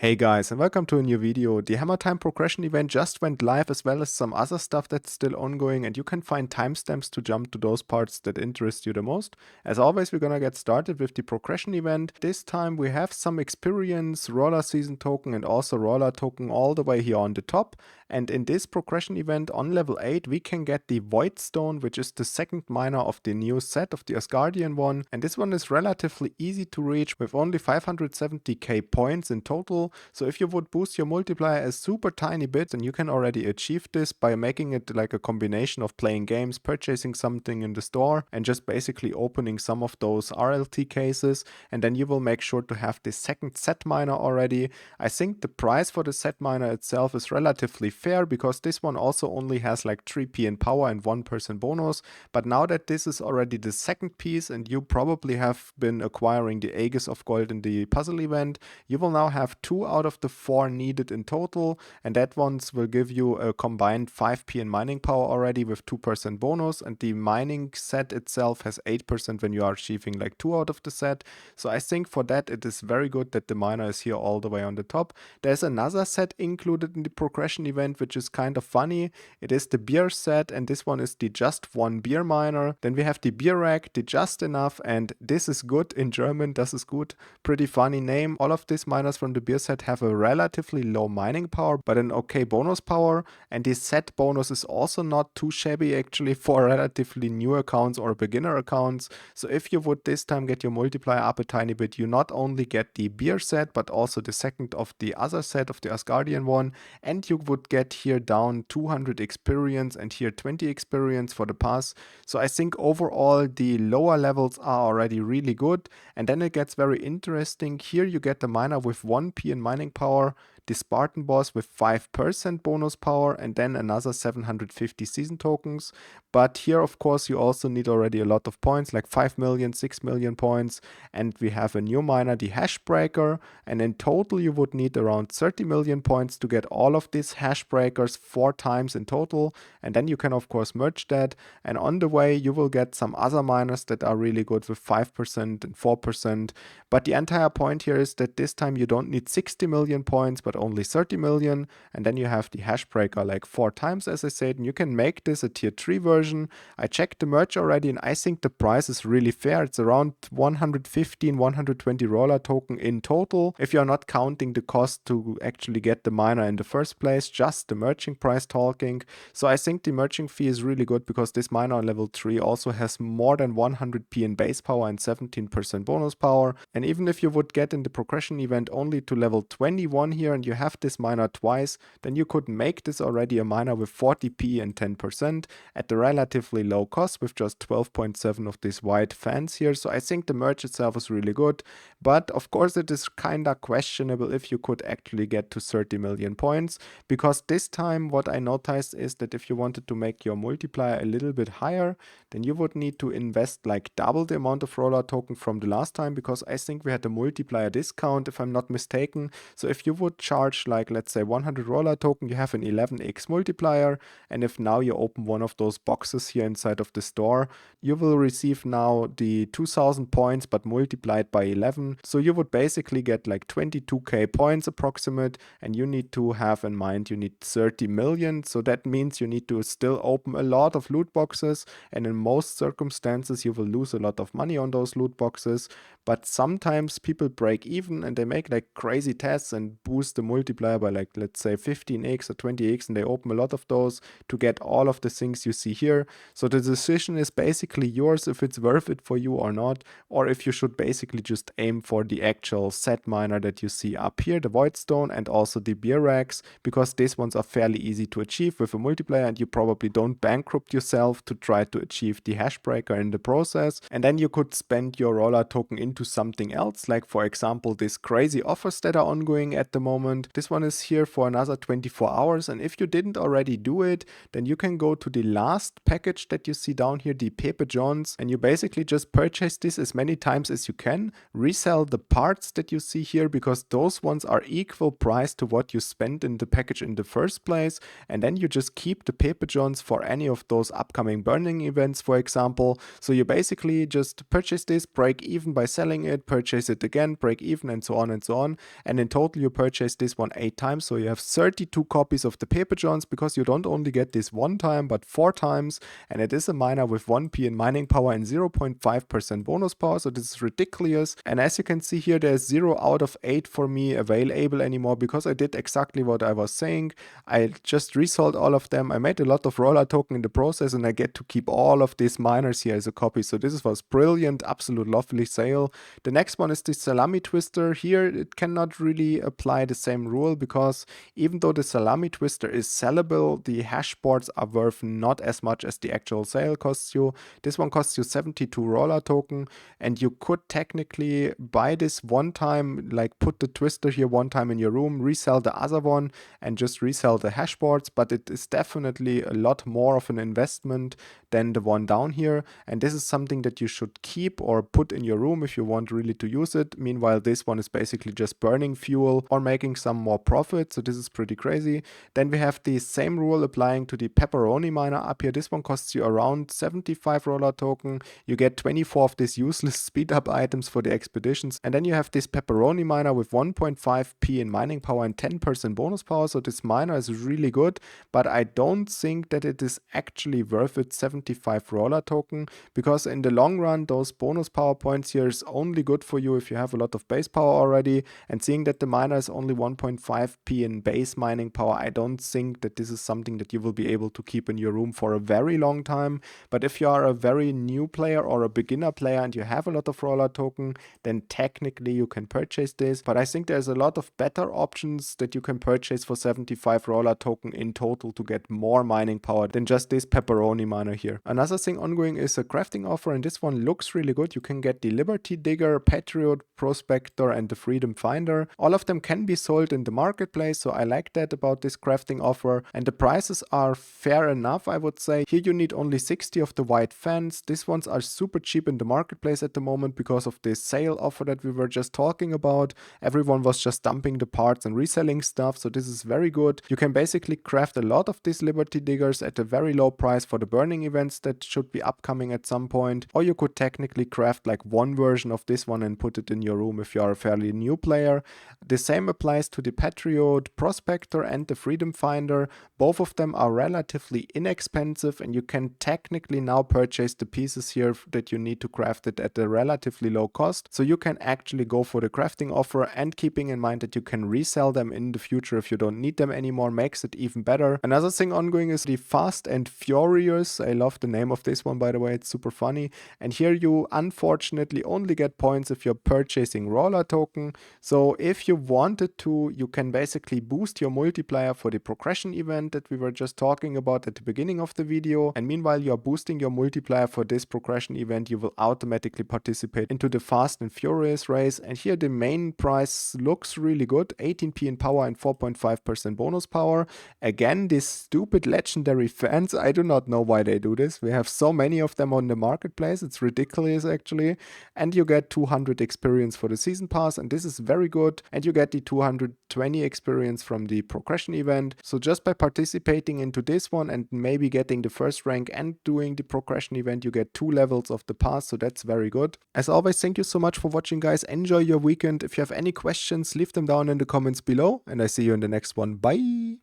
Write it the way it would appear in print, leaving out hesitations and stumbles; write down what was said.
Hey guys, and welcome to a new video. The Hammer Time progression event just went live, as well as some other stuff that's still ongoing, and you can find timestamps to jump to those parts that interest you the most. As always, we're gonna get started with the progression event. This time we have some experience, roller season token, and also roller token all the way here on the top. And in this progression event on level 8, we can get the Void Stone, which is the second miner of the new set of the Asgardian one. And this one is relatively easy to reach with only 570k points in total. So if you would boost your multiplier a super tiny bit, then you can already achieve this by making it like a combination of playing games, purchasing something in the store, and just basically opening some of those RLT cases. And then you will make sure to have this second set miner already. I think the price for the set miner itself is relatively fair, because this one also only has like 3p in power and 1% bonus. But now that this is already the second piece, and you probably have been acquiring the Aegis of Gold in the puzzle event, you will now have 2 out of the 4 needed in total, and that ones will give you a combined 5p in mining power already with 2% bonus, and the mining set itself has 8% when you are achieving like 2 out of the set. So I think for that it is very good that the miner is here all the way on the top. There's another set included in the progression event which is kind of funny. It is the beer set, and this one is the just one beer miner. Then we have the beer rack, the just enough, and this is good in German, das ist gut. Pretty funny name. All of these miners from the beer set have a relatively low mining power, but an okay bonus power, and the set bonus is also not too shabby actually for relatively new accounts or beginner accounts. So if you would this time get your multiplier up a tiny bit, you not only get the beer set, but also the second of the other set of the Asgardian one, and you would get here down 200 experience and here 20 experience for the pass. So I think overall the lower levels are already really good, and then it gets very interesting. Here you get the miner with 1p in mining power, the Spartan boss with 5% bonus power, and then another 750 season tokens. But here of course you also need already a lot of points, like 5 million, 6 million points, and we have a new miner, the hash breaker, and in total you would need around 30 million points to get all of these hash breakers 4 times in total, and then you can of course merge that, and on the way you will get some other miners that are really good with 5% and 4%. But the entire point here is that this time you don't need 60 million points but only 30 million, and then you have the hash breaker like 4 times, as I said, and you can make this a tier 3 version. I checked the merch already, and I think the price is really fair. It's around 115, 120 roller token in total, if you're not counting the cost to actually get the miner in the first place, just the merching price talking. So I think the merching fee is really good, because this miner on level 3 also has more than 100p in base power and 17% bonus power. And even if you would get in the progression event only to level 21 here, and you have this miner twice, then you could make this already a miner with 40p and 10% at the relatively low cost, with just 12.7 of these white fans here. So I think the merch itself is really good, but of course it is kinda questionable if you could actually get to 30 million points, because this time what I noticed is that if you wanted to make your multiplier a little bit higher, then you would need to invest like double the amount of roller token from the last time, because I think we had a multiplier discount if I'm not mistaken. So if you would charge like, let's say 100 roller token, you have an 11x multiplier, and if now you open one of those boxes here inside of the store, you will receive now the 2000 points but multiplied by 11. So you would basically get like 22k points approximate, and you need to have in mind you need 30 million. So that means you need to still open a lot of loot boxes, and in most circumstances you will lose a lot of money on those loot boxes. But sometimes people break even and they make like crazy tests and boost the multiplier by like, let's say 15x or 20x, and they open a lot of those to get all of the things you see here. So the decision is basically yours if it's worth it for you or not, or if you should basically just aim for the actual set miner that you see up here, the Void Stone, and also the beer racks, because these ones are fairly easy to achieve with a multiplier, and you probably don't bankrupt yourself to try to achieve the hash breaker in the process. And then you could spend your roller token into something else, like for example these crazy offers that are ongoing at the moment. This one is here for another 24 hours, and if you didn't already do it, then you can go to the last package that you see down here, the Pepe, and you basically just purchase this as many times as you can, resell the parts that you see here, because those ones are equal price to what you spent in the package in the first place, and then you just keep the Pepe for any of those upcoming burning events, for example. So you basically just purchase this, break even by selling it, purchase it again, break even, and so on and so on. and in total you purchase this one 8 times, so you have 32 copies of the Pepe Johns, because you don't only get this 1 time but 4 times, and it is a miner with 1p in mining power and 0.5% bonus power, so this is ridiculous. And as you can see here, there's 0 out of 8 for me available anymore, because I did exactly what I was saying. I just resold all of them. I made a lot of Rollertoken in the process, and I get to keep all of these miners here as a copy, so this was brilliant, absolute lovely sale. The next one is the salami twister. Here it cannot really apply the same rule, because even though the salami twister is sellable, the hash boards are worth not as much as the actual sale costs you. This one costs you 72 Rollertoken, and you could technically buy this one time, like put the twister here one time in your room, resell the other one, and just resell the hash boards, but it is definitely a lot more of an investment than the one down here, and this is something that you should keep or put in your room if you want really to use it. Meanwhile, this one is basically just burning fuel or making some more profit, so this is pretty crazy. Then we have the same rule applying to the pepperoni miner up here. This one costs you around 75 Rollertoken. You get 24 of these useless speed up items for the expeditions, and then you have this pepperoni miner with 1.5p in mining power and 10% bonus power, so this miner is really good, but I don't think that it is actually worth it 75 Rollertoken, because in the long run those bonus power points here is only good for you if you have a lot of base power already, and seeing that the miner is only 1.5p in base mining power, I don't think that this is something that you will be able to keep in your room for a very long time. But if you are a very new player or a beginner player and you have a lot of Rollertoken, then technically you can purchase this, but I think there's a lot of better options that you can purchase for 75 Rollertoken in total to get more mining power than just this pepperoni miner here. Another thing ongoing is a crafting offer, and this one looks really good. You can get the Liberty Digger, Patriot, Prospector, and the Freedom Finder. All of them can be sold in the marketplace, so I like that about this crafting offer, and the prices are fair enough, I would say. Here you need only 60 of the white fans. These ones are super cheap in the marketplace at the moment because of this sale offer that we were just talking about. Everyone was just dumping the parts and reselling stuff, so this is very good. You can basically craft a lot of these Liberty Diggers at a very low price for the burning events that should be upcoming at some point, or you could technically craft like one version of this one and put it in your room if you are a fairly new player. The same applies to the Patriot, Prospector, and the Freedom Finder. Both of them are relatively inexpensive, and you can technically now purchase the pieces here that you need to craft it at a relatively low cost, so you can actually go for the crafting offer, and keeping in mind that you can resell them in the future if you don't need them anymore makes it even better. Another thing ongoing is the Fast and Furious. I love the name of this one, by the way, it's super funny. And here you unfortunately only get points if you're purchasing Rollertoken. So if you wanted to, you can basically boost your multiplier for the progression event that we were just talking about at the beginning of the video, and meanwhile you're boosting your multiplier for this progression event, you will automatically participate into the Fast and Furious race. And here the main price looks really good, 18p in power and 4.5% bonus power. Again, these stupid legendary fans, I do not know why they do this. We have so many of them on the marketplace, it's ridiculous actually. And you get 200 experience for the season pass, and this is very good. And you get the 220 experience from the progression event. So just by participating into this one and maybe getting the first rank and doing the progression event, you get 2 levels of the pass, so that's very good. As always, thank you so much for watching, guys. Enjoy your weekend. If you have any questions, leave them down in the comments below, and I see you in the next one. Bye!